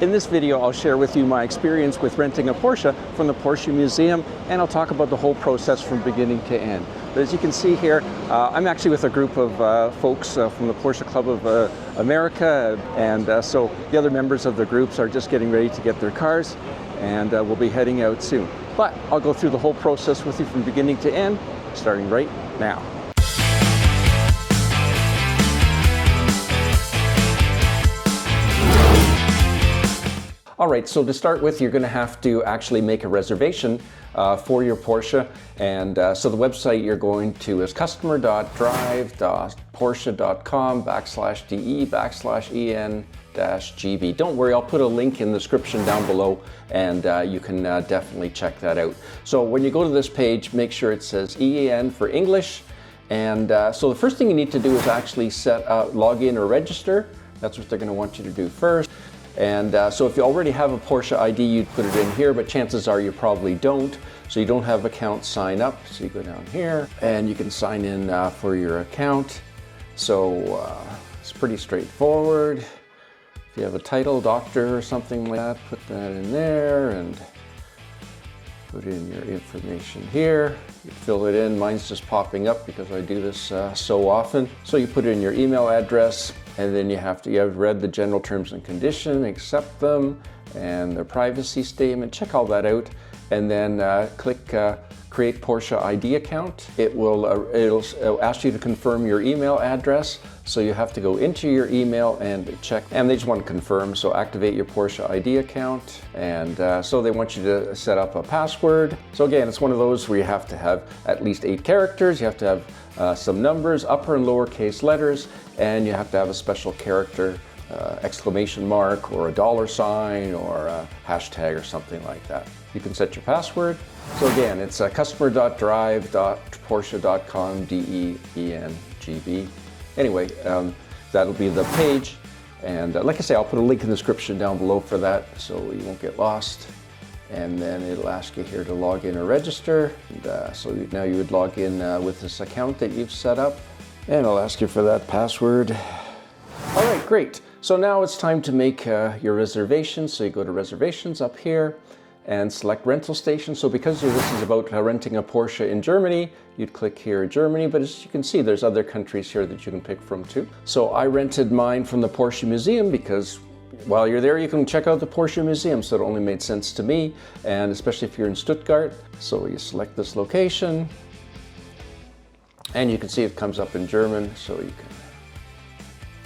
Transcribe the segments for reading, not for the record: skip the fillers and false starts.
In this video, I'll share with you my experience with renting a Porsche from the Porsche Museum, and I'll talk about the whole process from beginning to end. But as you can see here, I'm actually with a group of folks from the Porsche Club of America, and so the other members of the groups are just getting ready to get their cars, and we'll be heading out soon. But I'll go through the whole process with you from beginning to end, starting right now. All right, so to start with, you're going to have to actually make a reservation for your Porsche, and so the website you're going to is customer.drive.porsche.com/de/en-gb. Don't worry, I'll put a link in the description down below, and you can definitely check that out. So when you go to this page, make sure it says EN for English, and so the first thing you need to do is actually log in or register. That's what they're going to want you to do first. And so if you already have a Porsche ID, you'd put it in here, but chances are you probably don't. So you don't have account, sign up. So you go down here and you can sign in for your account. So it's pretty straightforward. If you have a title, doctor or something like that, put that in there and put in your information here. You fill it in. Mine's just popping up because I do this so often. So you put in your email address, and then you have read the general terms and conditions, accept them, and the privacy statement. Check all that out, and then click Create Porsche ID Account. It'll ask you to confirm your email address, so you have to go into your email and check, and they just want to confirm, so activate your Porsche ID account, and so they want you to set up a password. So again, it's one of those where you have to have at least 8 characters, you have to have some numbers, upper and lowercase letters, and you have to have a special character, exclamation mark or a $sign or a hashtag or something like that. You can set your password. So again, it's customer.drive.porsche.com/DENGB. Anyway, that'll be the page, and like I say, I'll put a link in the description down below for that so you won't get lost. And then it'll ask you here to log in or register. And, so now you would log in with this account that you've set up, and I'll ask you for that password. All right, great. So now it's time to make your reservation. So you go to reservations up here and select rental station. So because this is about renting a Porsche in Germany, you'd click here Germany, but as you can see, there's other countries here that you can pick from too. So I rented mine from the Porsche Museum because while you're there, you can check out the Porsche Museum, so it only made sense to me, and especially if you're in Stuttgart. So you select this location, and you can see it comes up in German, so you can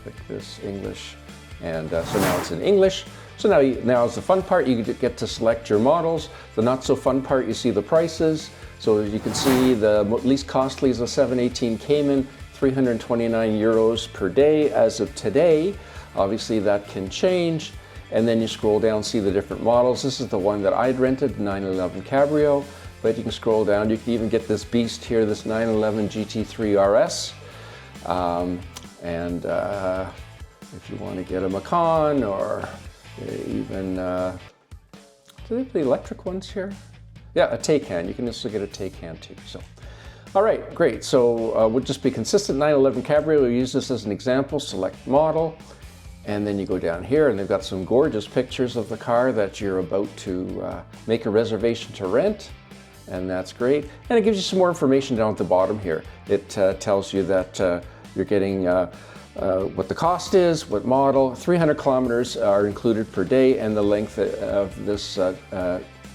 click this English, and so now it's in English. So now is the fun part. You get to select your models. The not so fun part, you see the prices. So as you can see, the least costly is a 718 Cayman, 329 euros per day as of today. Obviously that can change. And then you scroll down, see the different models. This is the one that I'd rented, 911 Cabrio, but you can scroll down. You can even get this beast here, this 911 GT3 RS. If you want to get a Macan, or even, do they have the electric ones here? Yeah, a Taycan. You can also get a Taycan too. So, all right, great. So we'll just be consistent. 911 Cabrio. We'll use this as an example. Select model, and then you go down here, and they've got some gorgeous pictures of the car that you're about to make a reservation to rent, and that's great. And it gives you some more information down at the bottom here. It tells you that you're getting what the cost is, what model, 300 kilometers are included per day, and the length of this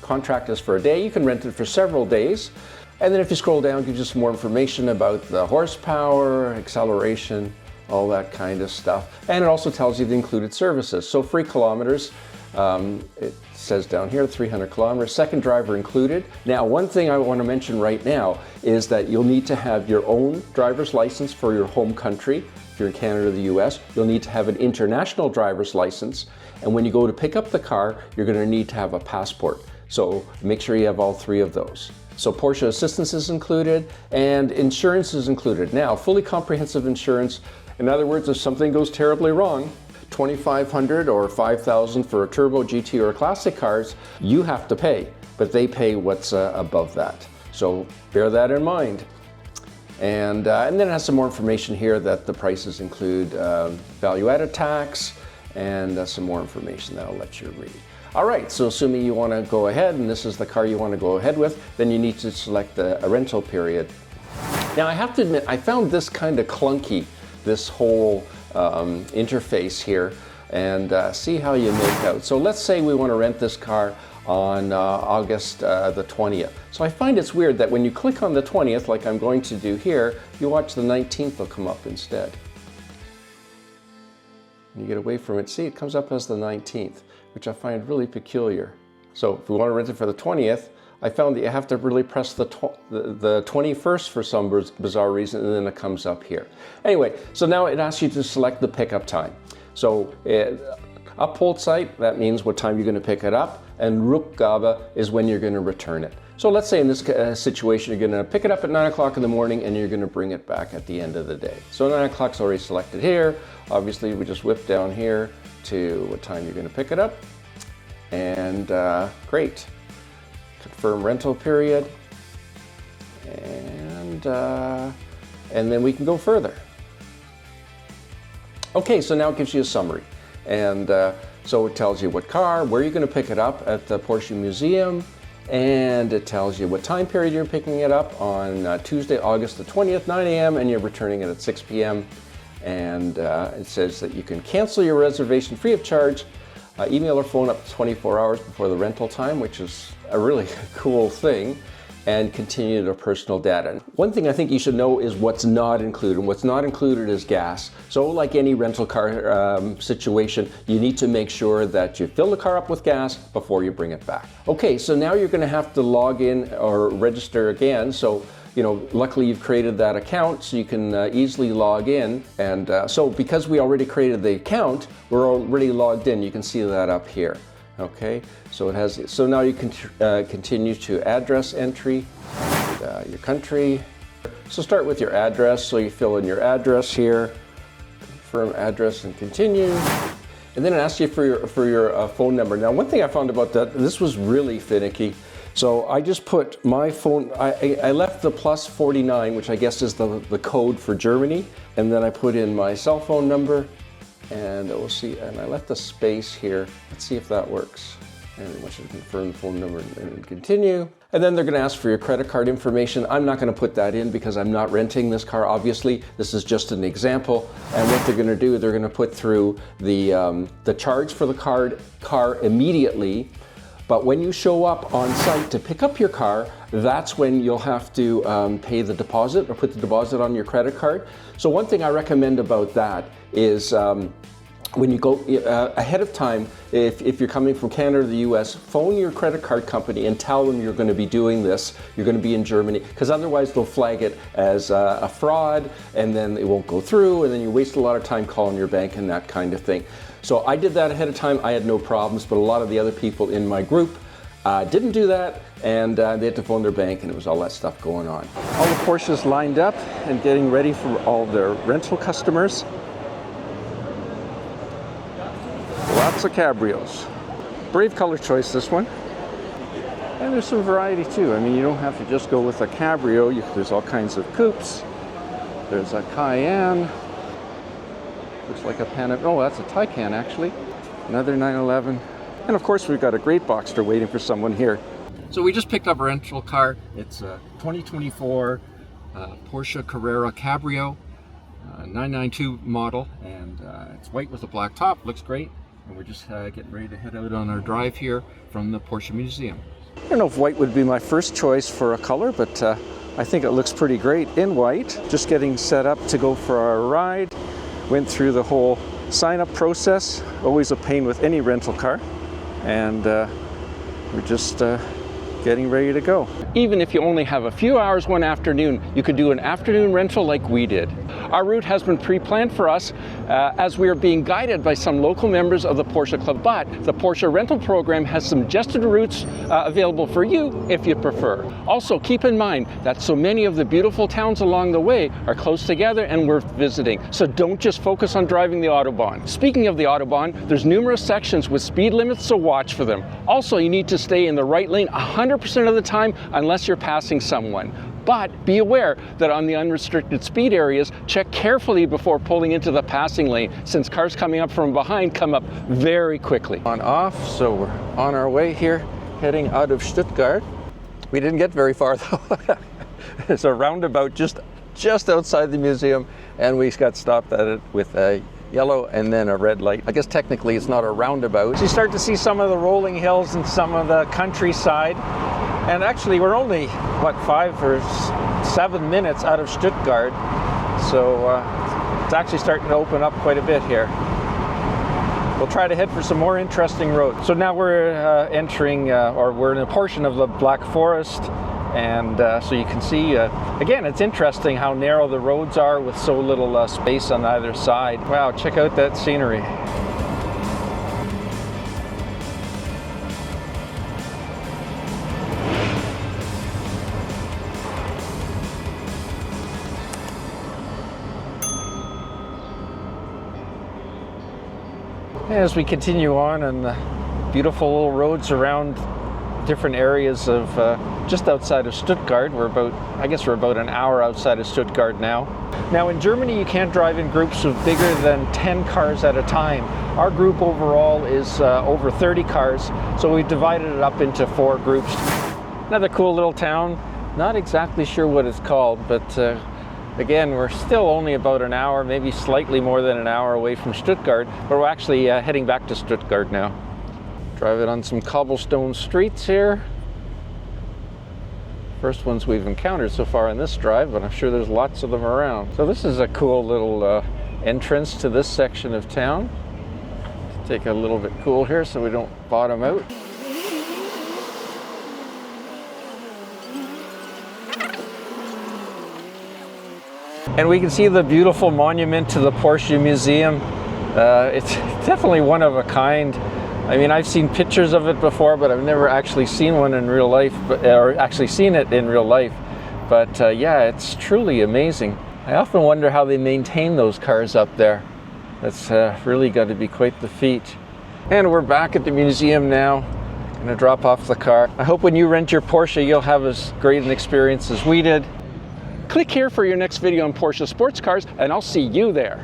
contract is for a day. You can rent it for several days. And then if you scroll down, it gives you some more information about the horsepower, acceleration, all that kind of stuff. And it also tells you the included services. So free kilometers, it says down here, 300 kilometers, second driver included. Now, one thing I want to mention right now is that you'll need to have your own driver's license for your home country. If you're in Canada or the US, you'll need to have an international driver's license. And when you go to pick up the car, you're going to need to have a passport. So make sure you have all 3 of those. So Porsche assistance is included, and insurance is included. Now, fully comprehensive insurance, in other words, if something goes terribly wrong, $2,500 or $5,000 for a turbo, GT, or classic cars, you have to pay, but they pay what's above that. So bear that in mind. And then it has some more information here that the prices include value-added tax, and some more information that I'll let you read. All right, so assuming you want to go ahead and this is the car you want to go ahead with, then you need to select a rental period. Now I have to admit, I found this kind of clunky, this whole interface here, and see how you make out. So let's say we want to rent this car on August the 20th. So I find it's weird that when you click on the 20th, like I'm going to do here, you watch the 19th will come up instead. You get away from it, see, it comes up as the 19th, which I find really peculiar. So if we want to rent it for the 20th, I found that you have to really press the 21st for some bizarre reason, and then it comes up here. Anyway, so now it asks you to select the pickup time. So uphold site, that means what time you're going to pick it up, and Rückgabe is when you're going to return it. So let's say in this situation, you're going to pick it up at 9 o'clock in the morning and you're going to bring it back at the end of the day. So 9 o'clock's already selected here. Obviously, we just whip down here to what time you're going to pick it up. And great. Confirm rental period. And then we can go further. Okay, so now it gives you a summary. And so it tells you what car, where you're going to pick it up at the Porsche Museum, and it tells you what time period you're picking it up on Tuesday, August the 20th, 9 a.m., and you're returning it at 6 p.m. And it says that you can cancel your reservation free of charge, email or phone up to 24 hours before the rental time, which is a really cool thing, and continue their personal data. One thing I think you should know is what's not included. What's not included is gas. So like any rental car situation, you need to make sure that you fill the car up with gas before you bring it back. Okay, so now you're going to have to log in or register again. So, you know, luckily you've created that account so you can easily log in. And so because we already created the account, we're already logged in. You can see that up here. Okay, so it has. So now you can continue to address entry, and, your country. So start with your address. So you fill in your address here, confirm address, and continue. And then it asks you for your phone number. Now, one thing I found about that, this was really finicky. So I just put my phone. I left the +49, which I guess is the code for Germany, and then I put in my cell phone number. And we'll see, and I left a space here. Let's see if that works. And I want you to confirm the phone number and continue. And then they're going to ask for your credit card information. I'm not going to put that in because I'm not renting this car, obviously. This is just an example. And what they're going to do, they're going to put through the charge for the car immediately. But when you show up on site to pick up your car, that's when you'll have to pay the deposit or put the deposit on your credit card. So one thing I recommend about that is when you go ahead of time, if you're coming from Canada or the US, phone your credit card company and tell them you're going to be doing this, you're going to be in Germany, because otherwise they'll flag it as a fraud and then it won't go through and then you waste a lot of time calling your bank and that kind of thing. So I did that ahead of time. I had no problems, but a lot of the other people in my group didn't do that, and they had to phone their bank, and it was all that stuff going on. All the Porsches lined up and getting ready for all their rental customers. Lots of cabrios. Brave color choice, this one. And there's some variety too. I mean, you don't have to just go with a cabrio. There's all kinds of coupes. There's a Cayenne. Looks like a oh, that's a Taycan actually. Another 911. And of course, we've got a great Boxster waiting for someone here. So we just picked up a rental car. It's a 2024 Porsche Carrera Cabrio, 992 model, and it's white with a black top. Looks great. And we're just getting ready to head out on our drive here from the Porsche Museum. I don't know if white would be my first choice for a color, but I think it looks pretty great in white. Just getting set up to go for our ride. Went through the whole sign-up process. Always a pain with any rental car. And we're just getting ready to go. Even if you only have a few hours one afternoon, you could do an afternoon rental like we did. Our route has been pre-planned for us as we are being guided by some local members of the Porsche Club, but the Porsche rental program has suggested routes available for you if you prefer. Also, keep in mind that so many of the beautiful towns along the way are close together and worth visiting, so don't just focus on driving the Autobahn. Speaking of the Autobahn, there's numerous sections with speed limits, so watch for them. Also, you need to stay in the right lane 100% of the time unless you're passing someone. But be aware that on the unrestricted speed areas, check carefully before pulling into the passing lane, since cars coming up from behind come up very quickly. On off, so we're on our way here, heading out of Stuttgart. We didn't get very far though. There's a roundabout just outside the museum, and we got stopped at it with a yellow and then a red light. I guess technically it's not a roundabout. So you start to see some of the rolling hills and some of the countryside. And actually we're only, what, 5 or 7 minutes out of Stuttgart. So it's actually starting to open up quite a bit here. We'll try to head for some more interesting roads. So now we're entering, or we're in a portion of the Black Forest. And so you can see, again, it's interesting how narrow the roads are with so little space on either side. Wow, check out that scenery. As we continue on the beautiful little roads around different areas of just outside of Stuttgart. I guess we're about an hour outside of Stuttgart now. Now in Germany you can't drive in groups of bigger than 10 cars at a time. Our group overall is over 30 cars, so we've divided it up into 4 groups. Another cool little town, not exactly sure what it's called, but again, we're still only about an hour, maybe slightly more than an hour away from Stuttgart, but we're actually heading back to Stuttgart now. Driving on some cobblestone streets here. First ones we've encountered so far in this drive, but I'm sure there's lots of them around. So this is a cool little entrance to this section of town. Take a little bit cool here so we don't bottom out. And we can see the beautiful monument to the Porsche Museum. It's definitely one of a kind. I mean, I've seen pictures of it before, but I've never actually seen one in real life, or actually seen it in real life. But yeah, it's truly amazing. I often wonder how they maintain those cars up there. That's really got to be quite the feat. And we're back at the museum now. Gonna drop off the car. I hope when you rent your Porsche, you'll have as great an experience as we did. Click here for your next video on Porsche sports cars, and I'll see you there.